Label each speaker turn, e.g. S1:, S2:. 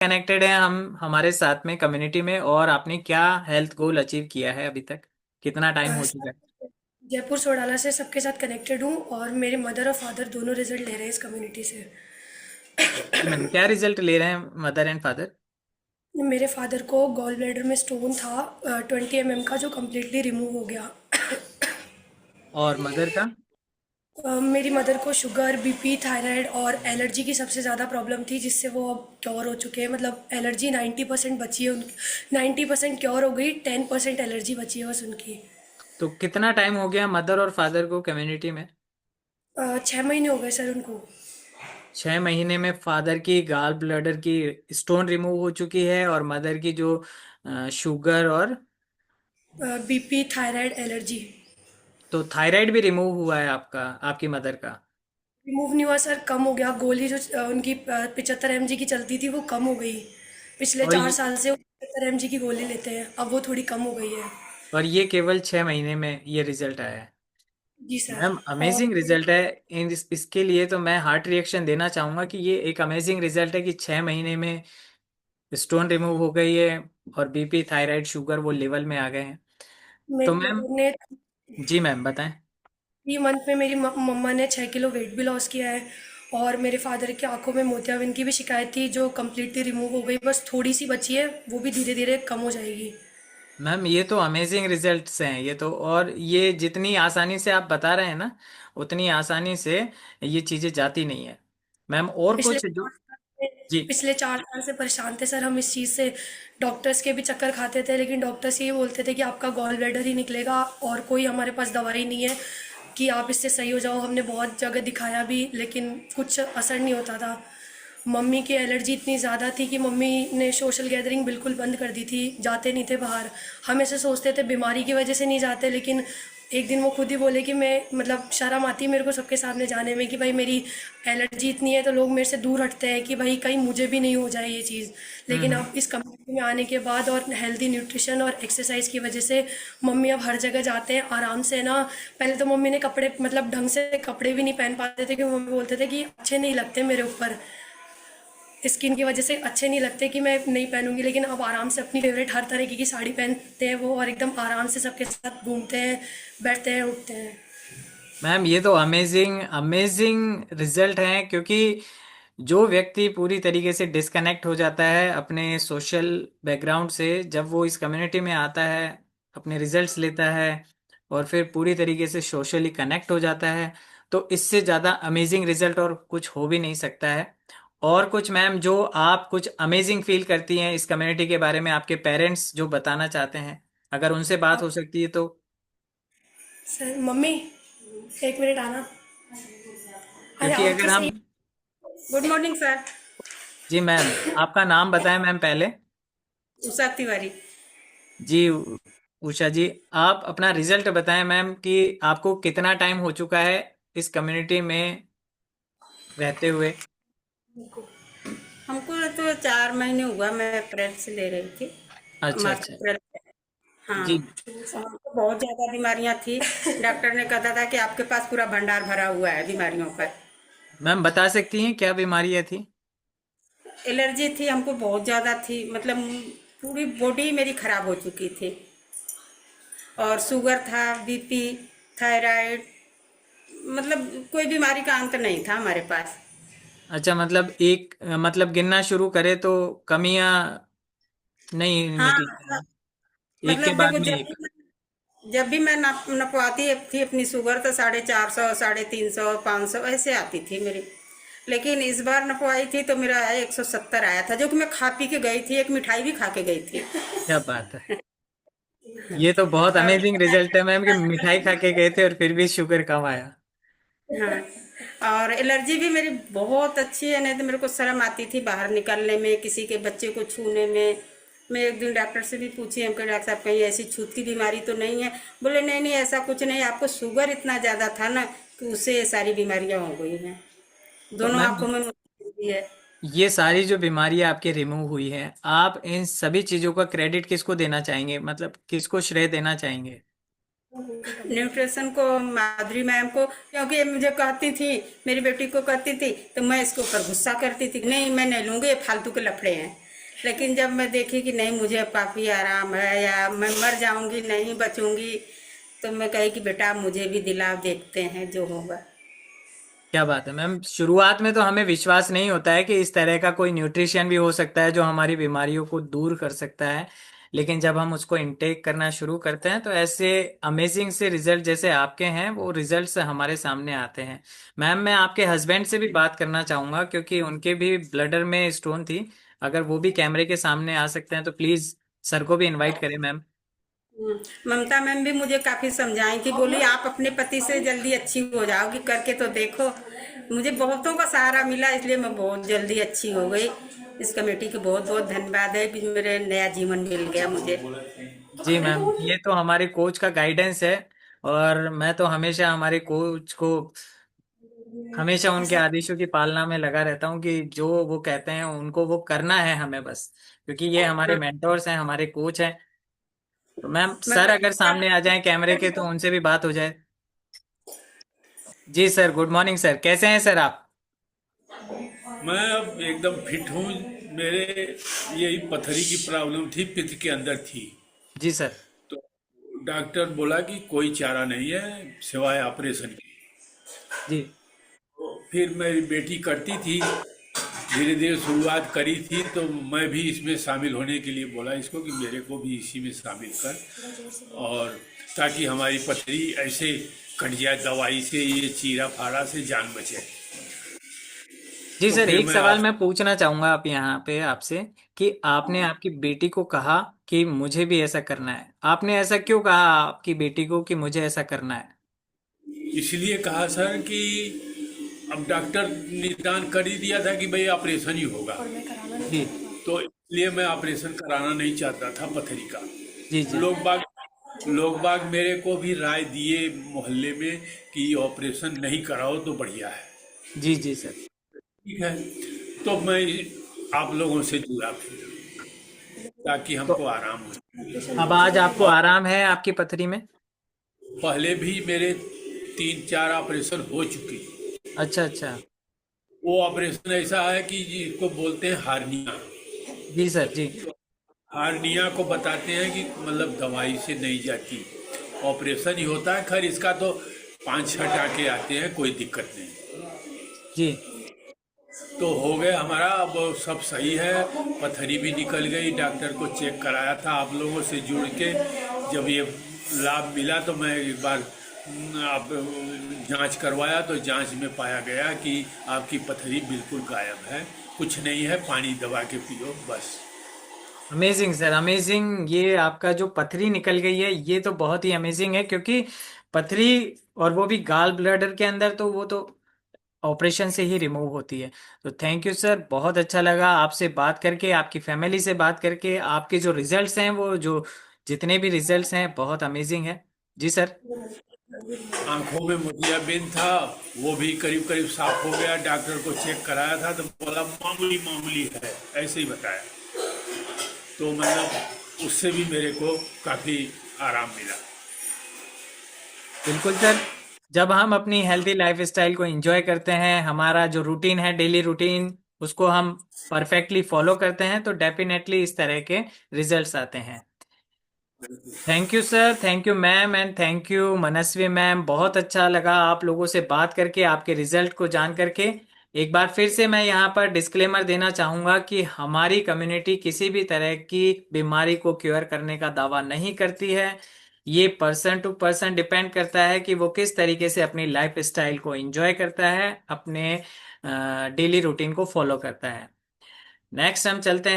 S1: Connected हैं हम हमारे साथ में कम्युनिटी में, और आपने क्या हेल्थ गोल अचीव किया है अभी तक? कितना टाइम हो चुका
S2: सर,
S1: है?
S2: जयपुर सोडाला से सबके साथ कनेक्टेड हूँ और मेरे मदर और फादर दोनों रिजल्ट ले रहे हैं इस कम्युनिटी से।
S1: जी मैम, क्या रिजल्ट ले रहे हैं मदर एंड फादर?
S2: मेरे फादर को गॉल ब्लैडर में स्टोन था 20 mm का, जो कम्प्लीटली रिमूव हो गया।
S1: और मदर का?
S2: मेरी मदर को शुगर, बीपी, थायराइड और एलर्जी की सबसे ज़्यादा प्रॉब्लम थी, जिससे वो अब क्योर हो चुके हैं। मतलब एलर्जी 90% बची है उनकी, 90% क्योर हो गई, 10% एलर्जी बची है बस उनकी।
S1: तो कितना टाइम हो गया मदर और फादर को कम्युनिटी में?
S2: 6 महीने हो गए सर उनको।
S1: 6 महीने में फादर की गाल ब्लैडर की स्टोन रिमूव हो चुकी है, और मदर की जो शुगर और
S2: बीपी, थायराइड, एलर्जी।
S1: तो थायराइड भी रिमूव हुआ है आपका, आपकी मदर का?
S2: रिमूव नहीं हुआ सर, कम हो गया। गोली जो उनकी 75 mg की चलती थी वो कम हो गई। पिछले
S1: और
S2: चार
S1: ये
S2: साल से वो 75 mg की गोली लेते हैं, अब वो थोड़ी कम हो गई है।
S1: और ये केवल 6 महीने में ये रिजल्ट आया है?
S2: जी सर।
S1: मैम
S2: और
S1: अमेजिंग रिजल्ट है। इसके लिए तो मैं हार्ट रिएक्शन देना चाहूंगा कि ये एक अमेजिंग रिजल्ट है कि 6 महीने में स्टोन रिमूव हो गई है, और बीपी, थायराइड, शुगर वो लेवल में आ गए हैं। तो
S2: मेरी
S1: मैम,
S2: मदर ने
S1: जी मैम बताएं।
S2: 3 मंथ में मेरी मम्मा ने 6 किलो वेट भी लॉस किया है। और मेरे फादर की आंखों में मोतियाबिंद की भी शिकायत थी, जो कम्प्लीटली रिमूव हो गई, बस थोड़ी सी बची है, वो भी धीरे धीरे कम हो जाएगी।
S1: मैम ये तो अमेजिंग रिजल्ट्स हैं ये तो, और ये जितनी आसानी से आप बता रहे हैं ना, उतनी आसानी से ये चीजें जाती नहीं है। मैम और
S2: पिछले
S1: कुछ जो?
S2: चार साल से
S1: जी
S2: पिछले 4 साल से परेशान थे सर हम इस चीज़ से। डॉक्टर्स के भी चक्कर खाते थे, लेकिन डॉक्टर्स ये बोलते थे कि आपका गॉल ब्लैडर ही निकलेगा, और कोई हमारे पास दवाई नहीं है कि आप इससे सही हो जाओ। हमने बहुत जगह दिखाया भी, लेकिन कुछ असर नहीं होता था। मम्मी की एलर्जी इतनी ज़्यादा थी कि मम्मी ने सोशल गैदरिंग बिल्कुल बंद कर दी थी, जाते नहीं थे बाहर। हम ऐसे सोचते थे बीमारी की वजह से नहीं जाते, लेकिन एक दिन वो खुद ही बोले कि मैं, मतलब शर्म आती है मेरे को सबके सामने जाने में कि भाई मेरी एलर्जी इतनी है, तो लोग मेरे से दूर हटते हैं कि भाई कहीं मुझे भी नहीं हो जाए ये चीज़। लेकिन
S1: हम्म।
S2: अब इस कम्युनिटी में आने के बाद और हेल्दी न्यूट्रिशन और एक्सरसाइज की वजह से मम्मी अब हर जगह जाते हैं आराम से ना। पहले तो मम्मी ने कपड़े, मतलब ढंग से कपड़े भी नहीं पहन पाते थे, क्योंकि मम्मी बोलते थे कि अच्छे नहीं लगते मेरे ऊपर, स्किन की वजह से अच्छे नहीं लगते, कि मैं नहीं पहनूंगी। लेकिन अब आराम से अपनी फेवरेट हर तरीके की साड़ी पहनते हैं वो, और एकदम आराम से सबके साथ घूमते हैं, बैठते हैं, उठते हैं।
S1: मैम ये तो अमेजिंग अमेजिंग रिजल्ट है, क्योंकि जो व्यक्ति पूरी तरीके से डिस्कनेक्ट हो जाता है अपने सोशल बैकग्राउंड से, जब वो इस कम्युनिटी में आता है, अपने रिजल्ट्स लेता है, और फिर पूरी तरीके से सोशली कनेक्ट हो जाता है, तो इससे ज़्यादा अमेजिंग रिजल्ट और कुछ हो भी नहीं सकता है। और कुछ मैम जो आप कुछ अमेजिंग फील करती हैं इस कम्युनिटी के बारे में, आपके पेरेंट्स जो बताना चाहते हैं, अगर उनसे बात
S2: अब
S1: हो सकती है तो?
S2: सर, मम्मी 1 मिनट आना। अरे
S1: क्योंकि
S2: आओ
S1: अगर
S2: तो
S1: हम,
S2: सही। Good morning sir.
S1: जी मैम, आपका नाम बताएं मैम पहले।
S2: उषा तिवारी।
S1: जी उषा जी, आप अपना रिजल्ट बताएं मैम कि आपको कितना टाइम हो चुका है इस कम्युनिटी में रहते हुए?
S3: हमको तो 4 महीने हुआ, मैं अप्रैल से ले रही थी।
S1: अच्छा
S3: मार्च
S1: अच्छा।
S3: अप्रैल से। हाँ।
S1: जी
S3: और हमको बहुत ज़्यादा बीमारियां थी। डॉक्टर ने कहा था कि आपके पास पूरा भंडार भरा हुआ है बीमारियों का।
S1: मैम, बता सकती हैं क्या बीमारियां थी?
S3: एलर्जी थी हमको, बहुत ज़्यादा थी, मतलब पूरी बॉडी मेरी खराब हो चुकी थी। और शुगर था, बीपी, थायराइड, मतलब कोई बीमारी का अंत नहीं था हमारे पास।
S1: अच्छा, मतलब एक मतलब गिनना शुरू करें तो कमियां नहीं
S3: हाँ।
S1: निकली
S3: हाँ,
S1: हैं? एक के
S3: मतलब
S1: बाद
S3: देखो,
S1: में एक?
S3: जब भी मैं नपवाती थी अपनी शुगर, तो 450, 350, 500 ऐसे आती थी मेरी। लेकिन इस बार नपवाई थी तो मेरा 170 आया था, जो कि मैं खा पी के गई थी, एक मिठाई भी खा के गई थी।
S1: क्या बात है! ये तो बहुत
S3: और
S1: अमेजिंग रिजल्ट है मैम कि मिठाई खा के गए थे और फिर भी शुगर कम आया।
S3: हाँ, और एलर्जी भी मेरी बहुत अच्छी है, नहीं तो मेरे को शर्म आती थी बाहर निकलने में, किसी के बच्चे को छूने में। मैं एक दिन डॉक्टर से भी पूछी, हमको डॉक्टर साहब कहीं ऐसी छूत की बीमारी तो नहीं है? बोले नहीं नहीं, ऐसा कुछ नहीं, आपको शुगर इतना ज़्यादा था ना कि उससे ये सारी बीमारियां हो गई हैं।
S1: तो
S3: दोनों
S1: मैम,
S3: आंखों में मोतियाबिंद भी है।
S1: ये सारी जो बीमारियां आपके रिमूव हुई हैं, आप इन सभी चीजों का क्रेडिट किसको देना चाहेंगे, मतलब किसको श्रेय देना चाहेंगे?
S3: न्यूट्रिशन को, माधुरी मैम को, क्योंकि ये मुझे कहती थी, मेरी बेटी को कहती थी, तो मैं इसके ऊपर गुस्सा करती थी, नहीं मैं नहीं लूंगी, ये फालतू के लफड़े हैं। लेकिन जब मैं देखी कि नहीं मुझे अब काफ़ी आराम है या मैं मर जाऊंगी नहीं बचूंगी, तो मैं कही कि बेटा मुझे भी दिलाओ, देखते हैं जो होगा।
S1: क्या बात है मैम। शुरुआत में तो हमें विश्वास नहीं होता है कि इस तरह का कोई न्यूट्रिशन भी हो सकता है जो हमारी बीमारियों को दूर कर सकता है, लेकिन जब हम उसको इनटेक करना शुरू करते हैं तो ऐसे अमेजिंग से रिजल्ट जैसे आपके हैं वो रिजल्ट्स हमारे सामने आते हैं। मैम मैं आपके हस्बैंड से भी बात करना चाहूँगा क्योंकि उनके भी ब्लडर में स्टोन थी। अगर वो भी कैमरे के सामने आ सकते हैं तो प्लीज़ सर को भी इनवाइट करें मैम।
S3: ममता मैम भी मुझे काफी समझाई कि बोली आप अपने पति से जल्दी अच्छी हो जाओगी, करके तो देखो। मुझे बहुतों का सहारा मिला, इसलिए मैं बहुत जल्दी अच्छी हो गई। इस कमेटी को बहुत बहुत धन्यवाद है कि मेरे नया जीवन मिल गया मुझे।
S1: जी मैम, ये तो हमारे कोच का गाइडेंस है और मैं तो हमेशा हमारे कोच को हमेशा उनके आदेशों की पालना में लगा रहता हूँ कि जो वो कहते हैं उनको वो करना है हमें बस, क्योंकि ये हमारे
S3: हाँ,
S1: मेंटोर्स हैं, हमारे कोच हैं। तो मैम
S3: मैं
S1: सर अगर सामने आ जाएं कैमरे के तो उनसे भी बात हो जाए। जी सर, गुड मॉर्निंग सर, कैसे हैं सर आप?
S4: मैं अब एकदम फिट हूँ। मेरे यही पथरी की प्रॉब्लम थी, पित्त के अंदर थी।
S1: जी सर।
S4: तो डॉक्टर बोला कि कोई चारा नहीं है सिवाय ऑपरेशन की।
S1: जी
S4: फिर मेरी बेटी करती थी, धीरे धीरे शुरुआत करी थी, तो मैं भी इसमें शामिल होने के लिए बोला इसको कि मेरे को भी इसी में शामिल कर, और ताकि हमारी पथरी ऐसे कट जाए दवाई से, ये चीरा फाड़ा से जान बचे।
S1: जी
S4: तो
S1: सर,
S4: फिर
S1: एक
S4: मैं
S1: सवाल
S4: आप
S1: मैं पूछना चाहूंगा आप यहाँ पे आपसे कि आपने आपकी बेटी को कहा कि मुझे भी ऐसा करना है, आपने ऐसा क्यों कहा आपकी बेटी को कि मुझे ऐसा करना है?
S4: इसलिए कहा सर कि अब डॉक्टर निदान कर ही दिया था कि भाई ऑपरेशन ही होगा।
S1: जी
S4: तो इसलिए मैं ऑपरेशन कराना नहीं चाहता था पथरी का।
S1: जी जी
S4: लोग बाग मेरे को भी राय दिए मोहल्ले में कि ऑपरेशन नहीं कराओ तो बढ़िया है।
S1: जी जी सर।
S4: ठीक है, तो मैं आप लोगों से जुड़ा फिर, ताकि
S1: तो
S4: हमको आराम हो।
S1: अब आज आपको
S4: और
S1: आराम है आपकी पथरी में?
S4: पहले भी मेरे 3-4 ऑपरेशन हो चुके।
S1: अच्छा अच्छा।
S4: वो ऑपरेशन ऐसा है कि जिसको बोलते हैं हार्निया।
S1: जी सर जी।
S4: हार्निया को बताते हैं कि मतलब दवाई से नहीं जाती, ऑपरेशन ही होता है। खैर इसका तो 5-6 टाके आते हैं, कोई दिक्कत नहीं।
S1: जी
S4: तो हो गया हमारा, अब सब सही है। पथरी भी निकल गई, डॉक्टर को चेक कराया था आप लोगों से जुड़ के। जब ये लाभ मिला तो मैं एक बार आप जांच करवाया, तो जांच में पाया गया कि आपकी पथरी बिल्कुल गायब है, कुछ नहीं है, पानी दबा के पियो बस।
S1: Amazing sir, amazing. ये आपका जो पथरी निकल गई है ये तो बहुत ही अमेजिंग है, क्योंकि पथरी और वो भी गाल ब्लैडर के अंदर तो वो तो ऑपरेशन से ही रिमूव होती है। तो थैंक यू सर, बहुत अच्छा लगा आपसे बात करके, आपकी फैमिली से बात करके। आपके जो रिजल्ट्स हैं वो जो जितने भी रिजल्ट्स हैं बहुत अमेजिंग है। जी सर।
S4: आंखों में मोतियाबिंद था, वो भी करीब करीब साफ हो गया। डॉक्टर को चेक कराया था तो बोला मामूली मामूली है, ऐसे ही बताया। तो मतलब उससे भी मेरे को काफी आराम मिला।
S1: बिल्कुल सर। जब हम अपनी हेल्दी लाइफस्टाइल को एंजॉय करते हैं, हमारा जो रूटीन है डेली रूटीन उसको हम परफेक्टली फॉलो करते हैं तो डेफिनेटली इस तरह के रिजल्ट्स आते हैं। Thank you sir, thank you ma'am, and thank you Manasvi ma'am. बहुत अच्छा लगा आप लोगों से बात करके, आपके रिजल्ट को जान करके। एक बार फिर से मैं यहाँ पर डिस्क्लेमर देना चाहूँगा कि हमारी कम्युनिटी किसी भी तरह की बीमारी को क्योर करने का दावा नहीं करती है। ये पर्सन टू पर्सन डिपेंड करता है कि वो किस तरीके से अपनी लाइफ स्टाइल को एंजॉय करता है, अपने डेली रूटीन को फॉलो करता है। नेक्स्ट हम चलते हैं।